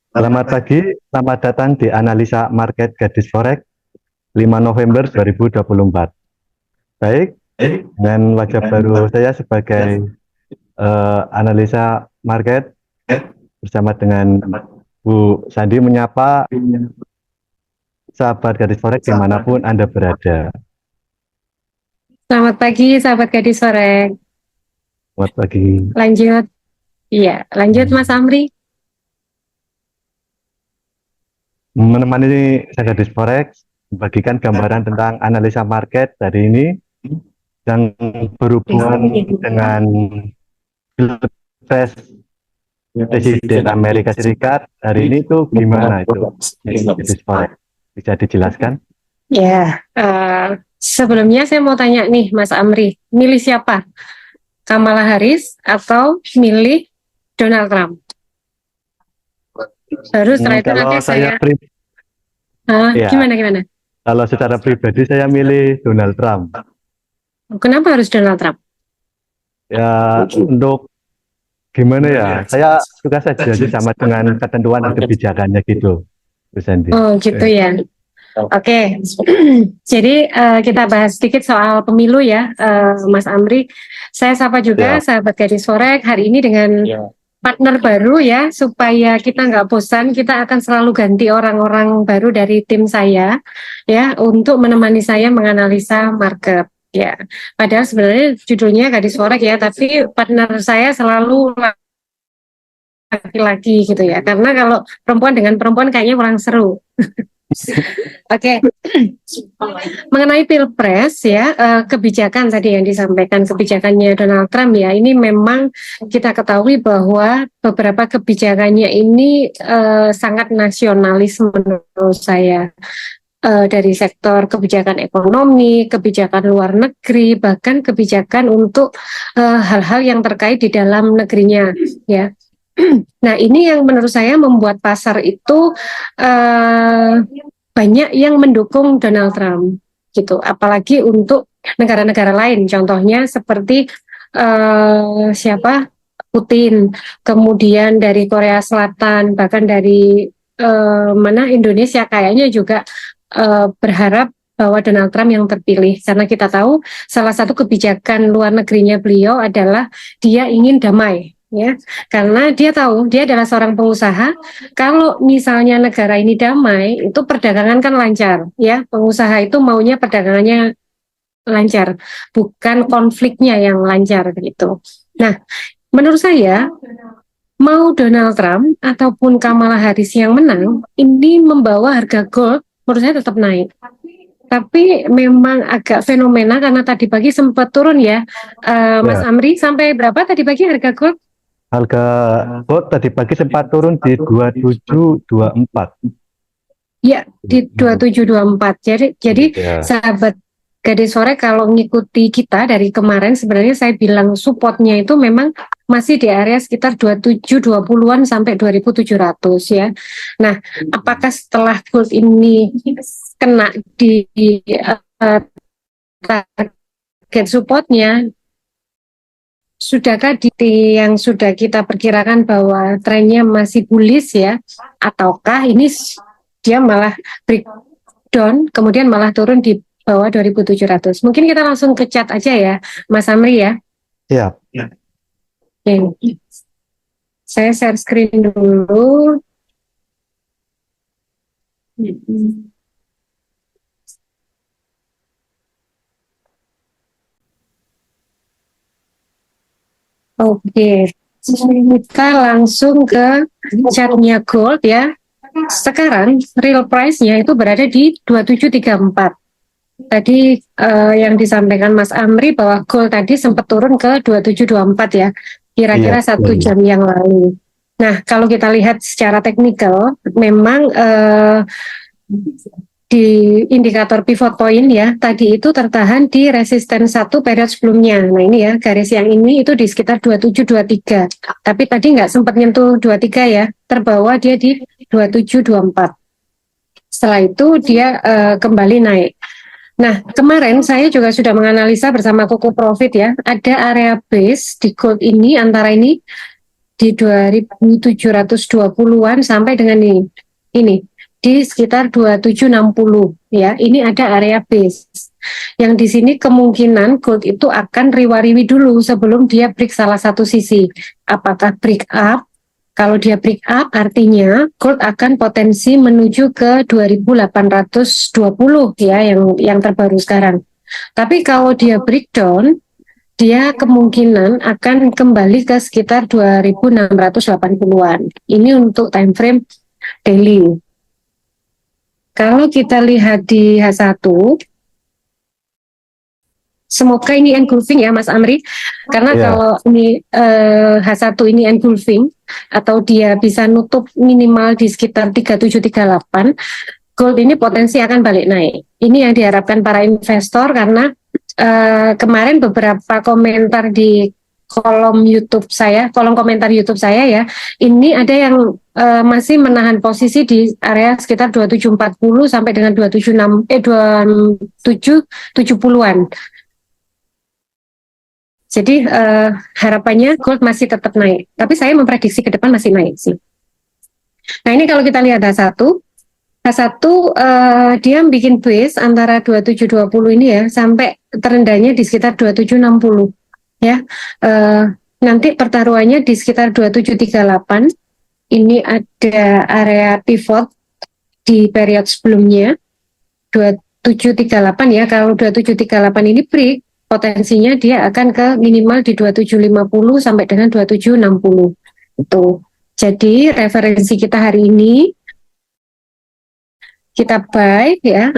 Selamat pagi, selamat datang di Analisa Market Gadis Forex 5 November 2024. Baik, dengan wajah baru saya sebagai analisa market bersama dengan Bu Sandi menyapa sahabat Gadis Forex dimanapun Anda berada. Selamat pagi, sahabat gadis sore. Selamat pagi. Lanjut, iya, lanjut Mas Amri. Menemani saya Gadis Forex, membagikan gambaran tentang analisa market hari ini yang berhubungan dengan Pilpres Presiden Amerika Serikat hari ini tuh gimana itu? Gadis Forex, bisa dijelaskan? Ya, sebelumnya saya mau tanya nih, Mas Amri, milih siapa? Kamala Harris atau milih Donald Trump? Baru setelah itu Kalau nanti saya saya, ya, gimana? kalau secara pribadi saya milih Donald Trump. Kenapa harus Donald Trump? Ya, untuk gimana ya? Saya suka saja sih sama dengan ketentuan dan kebijakannya gitu, Bu Sandy. Oh, gitu ya. Oke, jadi kita bahas sedikit soal pemilu ya, Mas Amri. Saya sapa juga Ya, sahabat gadis Forex hari ini dengan partner baru ya, supaya kita nggak bosan. Kita akan selalu ganti orang-orang baru dari tim saya ya, untuk menemani saya menganalisa market. Ya, padahal sebenarnya judulnya gadis Forex ya, tapi partner saya selalu laki-laki gitu ya, karena kalau perempuan dengan perempuan kayaknya kurang seru. Oke, mengenai Pilpres ya, kebijakan tadi yang disampaikan kebijakannya Donald Trump ya, ini memang kita ketahui bahwa beberapa kebijakannya ini sangat nasionalis menurut saya. Dari sektor kebijakan ekonomi, kebijakan luar negeri, bahkan kebijakan untuk hal-hal yang terkait di dalam negerinya ya. Nah, ini yang menurut saya membuat pasar itu eh, banyak yang mendukung Donald Trump gitu, apalagi untuk negara-negara lain, contohnya seperti siapa, Putin, kemudian dari Korea Selatan, bahkan dari mana Indonesia kayaknya juga berharap bahwa Donald Trump yang terpilih, karena kita tahu salah satu kebijakan luar negerinya beliau adalah dia ingin damai ya, karena dia tahu dia adalah seorang pengusaha. Kalau misalnya negara ini damai, itu perdagangan kan lancar, ya. Pengusaha itu maunya perdagangannya lancar, bukan konfliknya yang lancar gitu. Nah, menurut saya mau Donald Trump ataupun Kamala Harris yang menang, ini membawa harga gold menurut saya tetap naik. Tapi memang agak fenomena karena tadi pagi sempat turun ya, Mas ya. Amri, sampai berapa tadi pagi harga gold? Harga gold tadi pagi sempat turun di 2724. Ya, di 2724. Jadi Ya, sahabat gadis sore kalau ngikuti kita dari kemarin, sebenarnya saya bilang supportnya itu memang masih di area sekitar 2720-an sampai 2700 ya. Nah, apakah setelah gold ini kena di target supportnya, sudahkah di yang sudah kita perkirakan bahwa trennya masih bullish ya, ataukah ini dia malah breakdown kemudian malah turun di bawah 2700? Mungkin kita langsung ke chat aja ya, Mas Amri ya. siap. Oke. Saya share screen dulu. Oke, kita langsung ke chartnya gold ya. Sekarang real price-nya itu berada di 2734. Tadi yang disampaikan Mas Amri bahwa gold tadi sempat turun ke 2724 ya, Iya, kira-kira satu betul. jam yang lalu. Nah, kalau kita lihat secara teknikal, memang di indikator pivot point ya, tadi itu tertahan di resisten satu periode sebelumnya. Nah ini ya, garis yang ini itu di sekitar 2723. Tapi tadi nggak sempat nyentuh 23 ya, terbawa dia di 2724. Setelah itu dia kembali naik. Nah, kemarin saya juga sudah menganalisa bersama Koko Profit ya, ada area base di gold ini antara ini di 2720-an sampai dengan ini di sekitar 2760 ya. Ini ada area base. Yang di sini kemungkinan gold itu akan riwa-riwi dulu sebelum dia break salah satu sisi. Apakah break up? Kalau dia break up artinya gold akan potensi menuju ke 2820 ya yang terbaru sekarang. Tapi kalau dia breakdown, dia kemungkinan akan kembali ke sekitar 2680-an. Ini untuk time frame daily. Kalau kita lihat di H1, semoga ini engulfing ya Mas Amri, karena kalau ini H1 ini engulfing atau dia bisa nutup minimal di sekitar 3738, gold ini potensi akan balik naik. Ini yang diharapkan para investor karena kemarin beberapa komentar di kolom komentar YouTube saya ya, ini ada yang masih menahan posisi di area sekitar 2740 sampai dengan 2770-an. Jadi harapannya gold masih tetap naik, tapi saya memprediksi ke depan masih naik sih. Nah ini kalau kita lihat H1 dia bikin base antara 2720 ini ya sampai terendahnya di sekitar 2760 ya. Nanti pertaruhannya di sekitar 2738. Ini ada area pivot di periode sebelumnya 2738 ya. Kalau 2738 ini break, potensinya dia akan ke minimal di 2750 sampai dengan 2760 itu. Jadi referensi kita hari ini kita buy ya,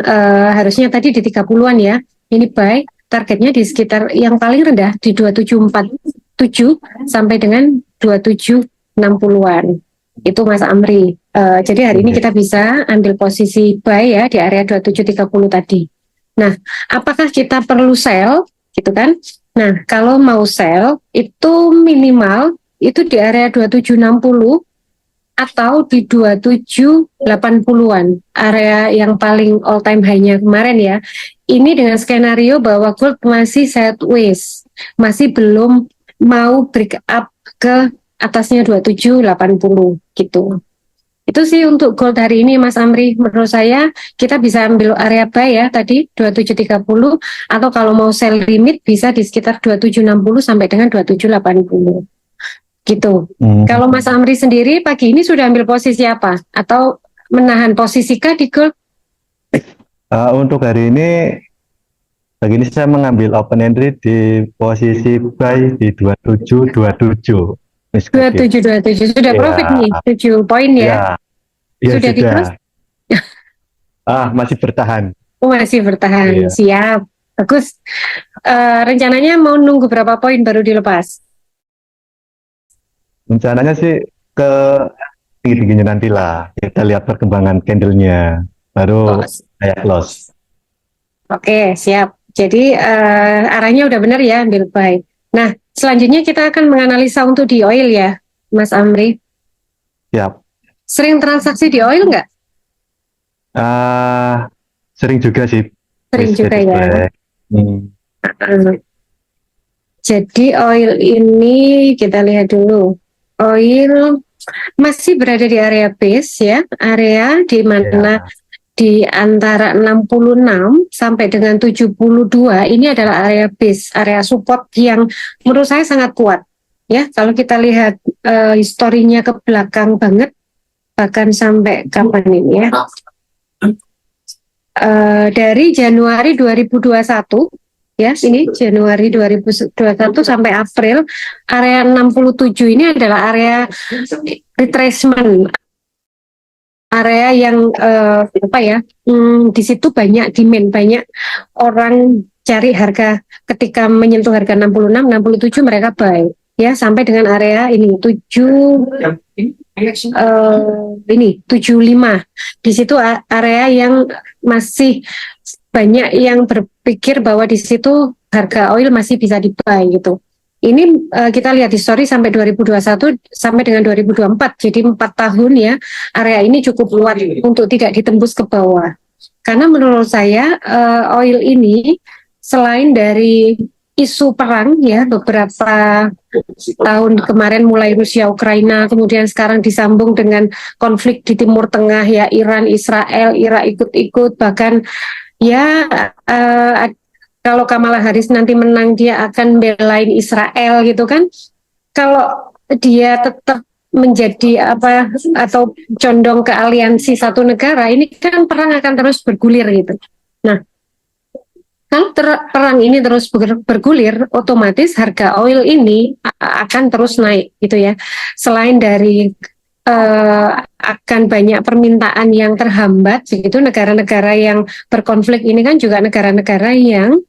harusnya tadi di 30-an ya. Ini buy, targetnya di sekitar yang paling rendah di 2747 sampai dengan 2760-an. Itu Mas Amri. Jadi hari ini kita bisa ambil posisi buy ya di area 2730 tadi. Nah, apakah kita perlu sell gitu kan? Nah, kalau mau sell itu minimal itu di area 2760 atau di 2780-an, area yang paling all time high-nya kemarin ya. Ini dengan skenario bahwa gold masih sideways, masih belum mau break up ke atasnya 2780 gitu. Itu sih untuk gold hari ini Mas Amri. Menurut saya kita bisa ambil area buy ya tadi 2730, atau kalau mau sell limit bisa di sekitar 2760 sampai dengan 2780. Gitu. Kalau Mas Amri sendiri pagi ini sudah ambil posisi apa? Atau menahan posisi kah di gold? Untuk hari ini, pagi ini saya mengambil open entry di posisi buy di 2727. 2727 sudah profit nih, 7 poin ya? Ya, sudah di close? Masih bertahan. Oh, masih bertahan, siap, bagus. Rencananya mau nunggu berapa poin baru dilepas? Rencananya sih ke tinggi-tingginya nantilah. Kita lihat perkembangan candlenya, baru saya close. Oke, siap. Jadi arahnya udah benar ya, ambil buy. Nah, selanjutnya kita akan menganalisa untuk di oil ya, Mas Amri. Siap. Sering transaksi di oil nggak? Sering juga sih. Sering juga ya. Jadi oil ini kita lihat dulu. Oil masih berada di area base ya, area di mana di antara 66 sampai dengan 72 ini adalah area base, area support yang menurut saya sangat kuat ya. Kalau kita lihat historinya ke belakang banget, bahkan sampai kapan ini ya, dari Januari 2021 ya, ini Januari 2021 sampai April, area 67 ini adalah area retracement, area yang di situ banyak demand, banyak orang cari harga. Ketika menyentuh harga 66, 67 mereka buy ya, sampai dengan area ini 75. Di situ area yang masih banyak yang berpikir bahwa di situ harga oil masih bisa di-buy gitu. Ini kita lihat history sampai 2021 sampai dengan 2024, jadi 4 tahun ya, area ini cukup kuat untuk tidak ditembus ke bawah. Karena menurut saya oil ini selain dari isu perang ya, beberapa tahun kemarin mulai Rusia Ukraina, kemudian sekarang disambung dengan konflik di Timur Tengah ya, Iran Israel, Irak ikut-ikut, bahkan ya kalau Kamala Harris nanti menang dia akan belain Israel gitu kan. Kalau dia tetap menjadi apa atau condong ke aliansi satu negara, ini kan perang akan terus bergulir gitu. Nah, kalau perang ini terus bergulir, otomatis harga oil ini akan terus naik gitu ya. Selain dari akan banyak permintaan yang terhambat, begitu negara-negara yang berkonflik ini kan juga negara-negara yang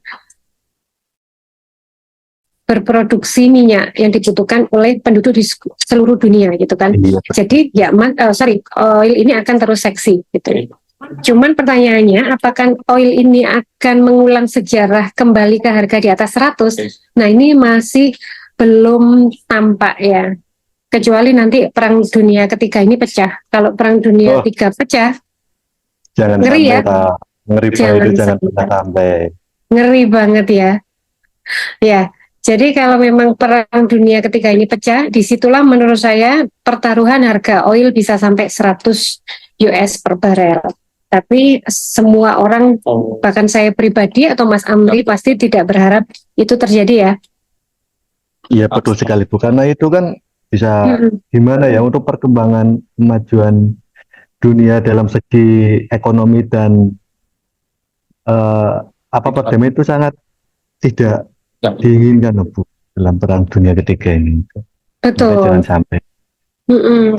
berproduksi minyak yang dibutuhkan oleh penduduk di seluruh dunia gitu kan. Iya. Jadi ya oil ini akan terus seksi gitu. Cuman pertanyaannya apakah oil ini akan mengulang sejarah kembali ke harga di atas 100? Nah, ini masih belum tampak ya. Kecuali nanti perang dunia ketiga ini pecah. Kalau perang dunia ketiga pecah, jangan ngeri sampai ya. ngeri itu jangan pernah sampai. Ngeri banget ya. Ya, jadi kalau memang perang dunia ketiga ini pecah, disitulah menurut saya pertaruhan harga oil bisa sampai 100 US per barel. Tapi semua orang, bahkan saya pribadi atau Mas Amri pasti tidak berharap itu terjadi ya. Iya betul sekali Bu, karena itu kan bisa gimana ya untuk perkembangan kemajuan dunia dalam segi ekonomi dan perdamaian itu sangat tidak diinginkan Bu dalam perang dunia ketiga ini. Betul. Jangan sampai.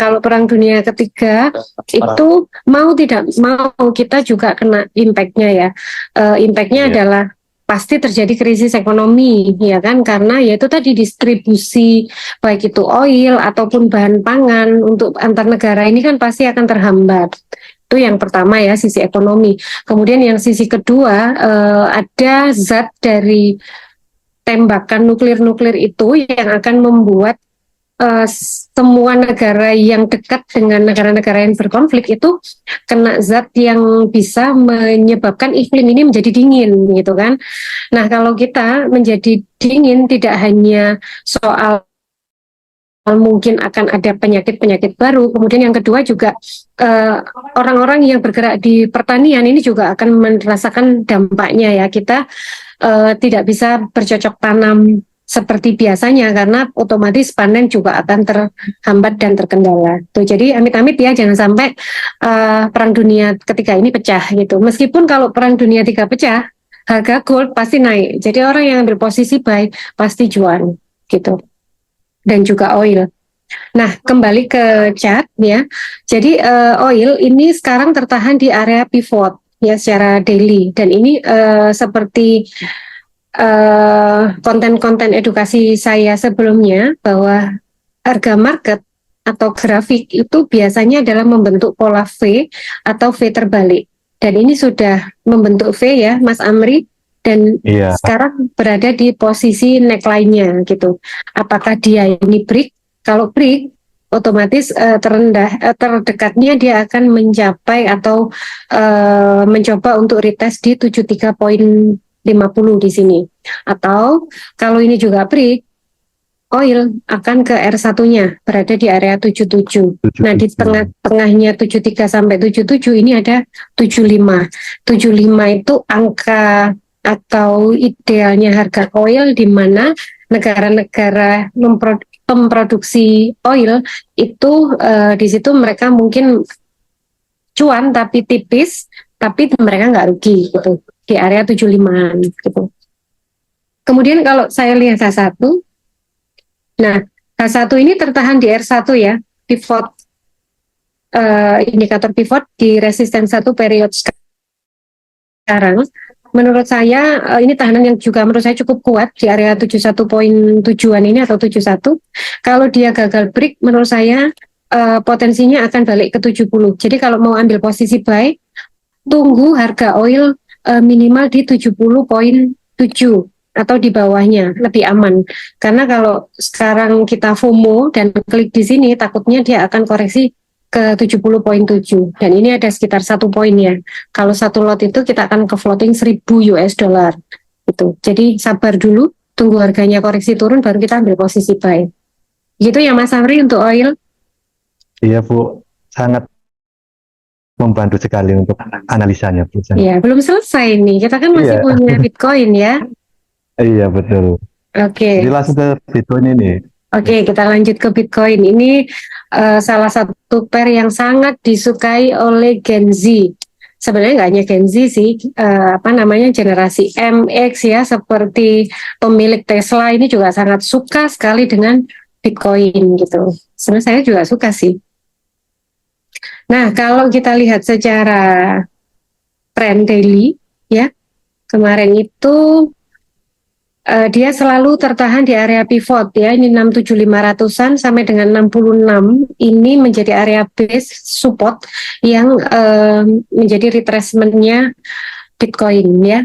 Kalau perang dunia ketiga itu mau tidak mau kita juga kena impact-nya ya. Impact-nya adalah pasti terjadi krisis ekonomi ya kan, karena yaitu tadi distribusi baik itu oil ataupun bahan pangan untuk antar negara ini kan pasti akan terhambat. Itu yang pertama ya, sisi ekonomi. Kemudian yang sisi kedua ada zat dari tembakan nuklir itu yang akan membuat semua negara yang dekat dengan negara-negara yang berkonflik itu kena zat yang bisa menyebabkan iklim ini menjadi dingin gitu kan. Nah, kalau kita menjadi dingin tidak hanya soal mungkin akan ada penyakit-penyakit baru, kemudian yang kedua juga orang-orang yang bergerak di pertanian ini juga akan merasakan dampaknya ya. Kita tidak bisa bercocok tanam seperti biasanya karena otomatis panen juga akan terhambat dan terkendala. Tuh, jadi amit-amit ya jangan sampai perang dunia ketiga ini pecah gitu. Meskipun kalau perang dunia ketiga pecah, harga gold pasti naik. Jadi orang yang ambil posisi buy pasti jual gitu. Dan juga oil. Nah, kembali ke chart ya. Jadi oil ini sekarang tertahan di area pivot ya secara daily dan ini seperti konten-konten edukasi saya sebelumnya bahwa harga market atau grafik itu biasanya adalah membentuk pola V atau V terbalik. Dan ini sudah membentuk V ya, Mas Amri, dan sekarang berada di posisi neckline-nya gitu. Apakah dia ini break? Kalau break, otomatis terdekatnya dia akan mencapai atau mencoba untuk retest di 73.50 di sini. Atau kalau ini juga break, oil akan ke R1-nya berada di area 77. Nah, di tengah-tengahnya 73 sampai 77 ini ada 75. 75 itu angka atau idealnya harga oil di mana negara-negara memproduksi oil itu di situ mereka mungkin cuan tapi tipis, tapi mereka nggak rugi gitu di area 75 gitu. Kemudian kalau saya lihat H1, nah H1 ini tertahan di R1 ya, pivot indikator pivot di resisten 1 period sekarang. Menurut saya ini tahanan yang juga menurut saya cukup kuat di area 71.7-an ini atau 71. Kalau dia gagal break, menurut saya potensinya akan balik ke 70. Jadi kalau mau ambil posisi buy, tunggu harga oil minimal di 70.7 atau di bawahnya, lebih aman. Karena kalau sekarang kita FOMO dan klik di sini, takutnya dia akan koreksi ke 70.7 dan ini ada sekitar 1 poin ya. Kalau satu lot itu kita akan ke floating 1.000 US dollar gitu. Jadi sabar dulu tunggu harganya koreksi turun baru kita ambil posisi buy. Gitu ya Mas Amri untuk oil. Iya Bu, sangat membantu sekali untuk analisanya Bu. Ya, belum selesai nih. Kita kan masih Iya, punya Bitcoin ya. iya betul. Jadi Oke. langsung ke Bitcoin ini. Oke, kita lanjut ke Bitcoin. Ini salah satu pair yang sangat disukai oleh Gen Z. Sebenarnya nggak hanya Gen Z sih, apa namanya generasi MX ya, seperti pemilik Tesla ini juga sangat suka sekali dengan Bitcoin gitu. Sebenarnya saya juga suka sih. Nah, kalau kita lihat secara trend daily, ya kemarin itu dia selalu tertahan di area pivot ya, ini 67500-an sampai dengan 66 ini menjadi area base support yang menjadi retracement-nya Bitcoin ya.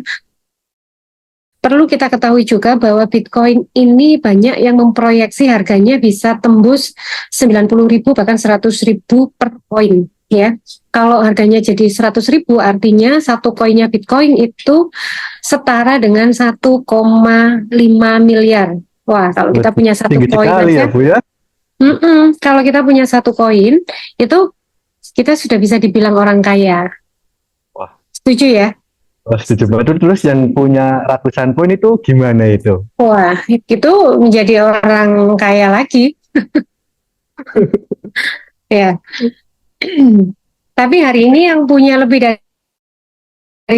Perlu kita ketahui juga bahwa Bitcoin ini banyak yang memproyeksi harganya bisa tembus 90.000 bahkan 100.000 per koin ya. Kalau harganya jadi 100.000 artinya satu koinnya Bitcoin itu setara dengan 1,5 miliar. Wah, kalau kita punya satu Tinggi koin sekali aja, ya Bu ya. kalau kita punya satu koin itu kita sudah bisa dibilang orang kaya. Wah, Setuju ya? setuju banget. Terus yang punya ratusan poin itu gimana itu? Wah, itu menjadi orang kaya lagi. Ya. Tapi hari ini yang punya lebih dari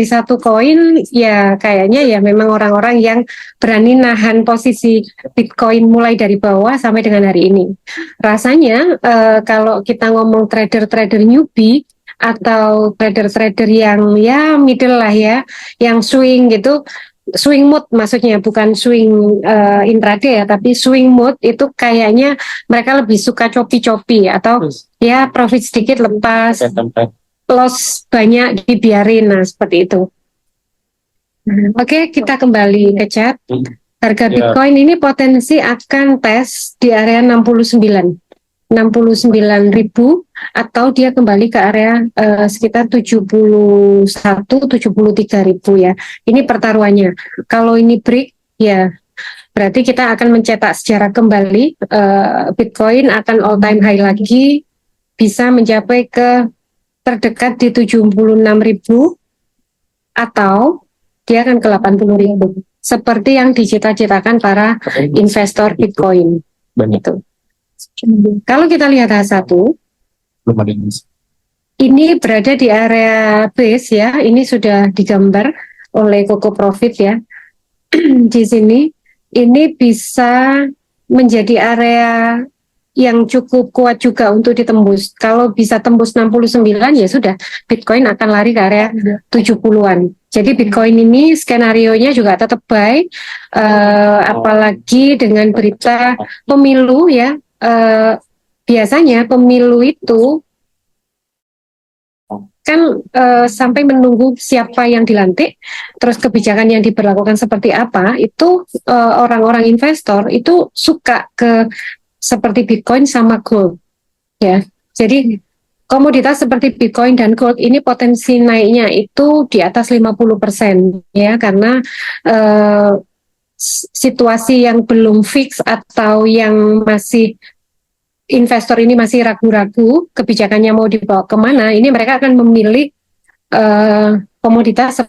satu koin ya kayaknya ya memang orang-orang yang berani nahan posisi Bitcoin mulai dari bawah sampai dengan hari ini. Rasanya kalau kita ngomong trader-trader newbie atau trader-trader yang ya middle lah ya, yang swing gitu, swing mood maksudnya bukan swing intraday ya, tapi swing mood itu kayaknya mereka lebih suka copi-copi atau ya profit sedikit lepas, loss banyak dibiarin, nah seperti itu. Oke, kita kembali ke chat. Harga Bitcoin ini potensi akan tes di area 69.000 atau dia kembali ke area sekitar 71.000-73.000 ya. Ini pertaruhannya. Kalau ini break ya berarti kita akan mencetak sejarah kembali, Bitcoin akan all time high lagi, bisa mencapai ke terdekat di 76.000 atau dia akan ke 80.000 seperti yang dicita-citakan para investor Bitcoin. Begitu. Kalau kita lihat H1 ini berada di area base ya, ini sudah digambar oleh Coco Profit ya. Di sini ini bisa menjadi area yang cukup kuat juga untuk ditembus. Kalau bisa tembus 69 ya sudah, Bitcoin akan lari ke area 70-an. Jadi Bitcoin ini skenarionya juga tetap buy, apalagi dengan berita pemilu ya. Biasanya pemilu itu kan sampai menunggu siapa yang dilantik, terus kebijakan yang diberlakukan seperti apa, itu orang-orang investor itu suka ke seperti Bitcoin sama gold ya. Jadi komoditas seperti Bitcoin dan gold ini potensi naiknya itu di atas 50% ya, karena situasi yang belum fix atau yang masih investor ini masih ragu-ragu kebijakannya mau dibawa kemana, ini mereka akan memilih komoditas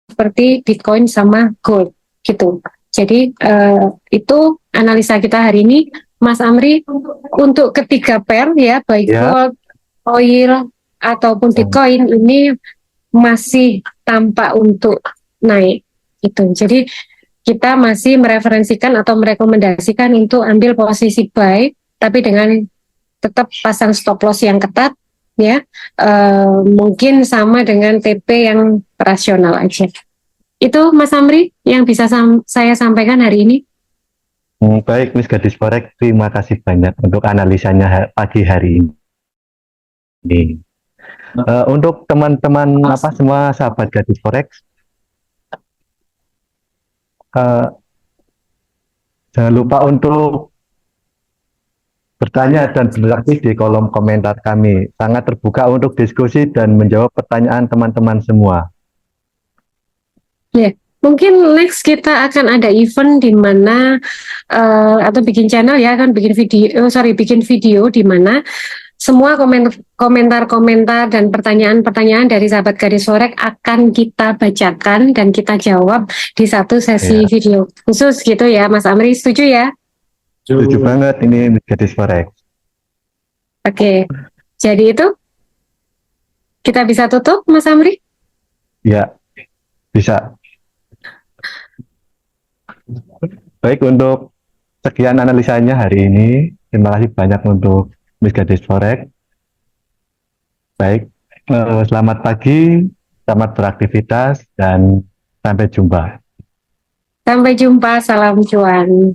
seperti Bitcoin sama gold gitu. Jadi itu analisa kita hari ini, Mas Amri, untuk ketiga pair ya, baik gold, oil ataupun Bitcoin ini masih tampak untuk naik. Itu. Jadi kita masih mereferensikan atau merekomendasikan untuk ambil posisi buy, tapi dengan tetap pasang stop loss yang ketat ya, mungkin sama dengan TP yang rasional aja. Itu Mas Amri yang bisa saya sampaikan hari ini. Baik, Miss Gadis Forex, terima kasih banyak untuk analisanya pagi hari ini. Untuk teman-teman semua sahabat Gadis Forex, jangan lupa untuk bertanya dan beraktif di kolom komentar kami. Sangat terbuka untuk diskusi dan menjawab pertanyaan teman-teman semua. Ya, mungkin next kita akan ada event di mana atau bikin channel ya, akan bikin video di mana semua komentar-komentar dan pertanyaan-pertanyaan dari sahabat Gadis Forex akan kita bacakan dan kita jawab di satu sesi Ya, video khusus gitu ya, Mas Amri, setuju ya? setuju banget ini Gadis Forex. Oke, jadi itu kita bisa tutup, Mas Amri? Ya, bisa. Baik, untuk sekian analisanya hari ini. Terima kasih banyak untuk Miss Gadis Forex. Baik, selamat pagi, selamat beraktivitas, dan sampai jumpa. Sampai jumpa, salam cuan.